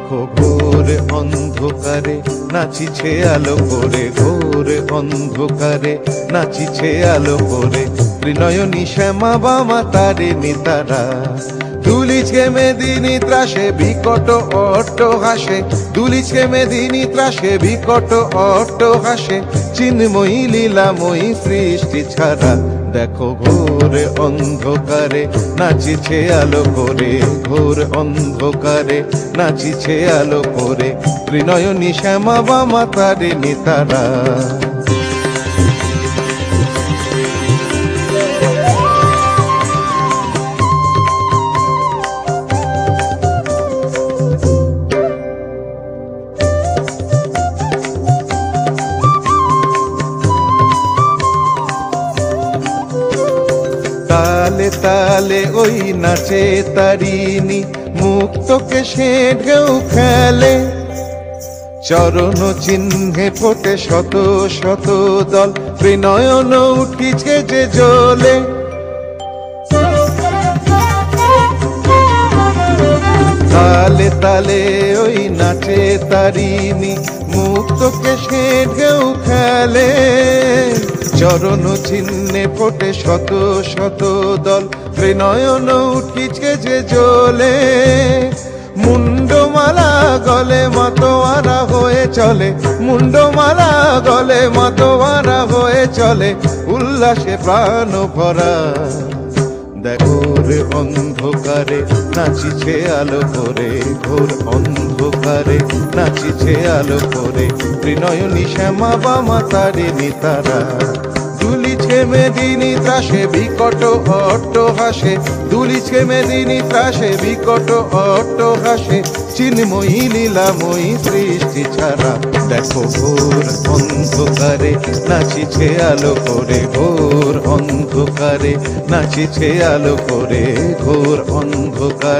দেখো ঘোর অন্ধকারে নাচিছে আলো করে, ঘোর অন্ধকারে নাচিছে আলো করে। ত্রিনয়নী শ্যামা বামা তারিণী তারা, দুলিছে মেদিনী ত্রাসে বিকট অট্ট হাসে, দুলিছে মেদিনী ত্রাসে বিকট অট্ট হাসে। চিন্ময়ী লীলাময়ী সৃষ্টি ছাড়া, দেখো ঘোর অন্ধকারে নাচিছে আলো করে, ঘোর অন্ধকারে নাচিছে আলো করে। ত্রিনয়নী শ্যামা বামা তারিণী তারা। তালে তালে ওই নাচে তারিণী, মুক্তকে সে ঢেউ খেলে। চরণ চিহ্নে ফোটে শত শত দল, ত্রিনয়ন উঠিছে যে জ্বলে। তালে তালে ওই নাচে তারিণী, মুক্তকে সে ঢেউ খেলে। চরণ চিহ্নে ফোটে শত শত দল, ত্রিনয়ন উঠিছে যে জ্বলে। মুন্ডমালা গলে মাতোয়ারা হয়ে চলে, মুন্ডমালা গলে মাতোয়ারা হয়ে চলে। উল্লাসে প্রাণ ভরা, দেখো রে অন্ধকারে নাচিছে আলো করে, ঘোর অন্ধকারে নাচিছে আলো করে। ত্রিনয়নী শ্যামা বামা তারিণী তারা, দুলিছে মেদিনী ত্রাসে বিকট অট্ট হাসে, দুলিছে মেদিনী ত্রাসে বিকট অট্ট হাসে। চিন্ময়ী লীলাময়ী সৃষ্টি ছাড়া, দেখো ঘোর অন্ধকারে নাচিছে আলো করে, ঘোর অন্ধকারে নাচিছে আলো করে, ঘোর অন্ধকারে।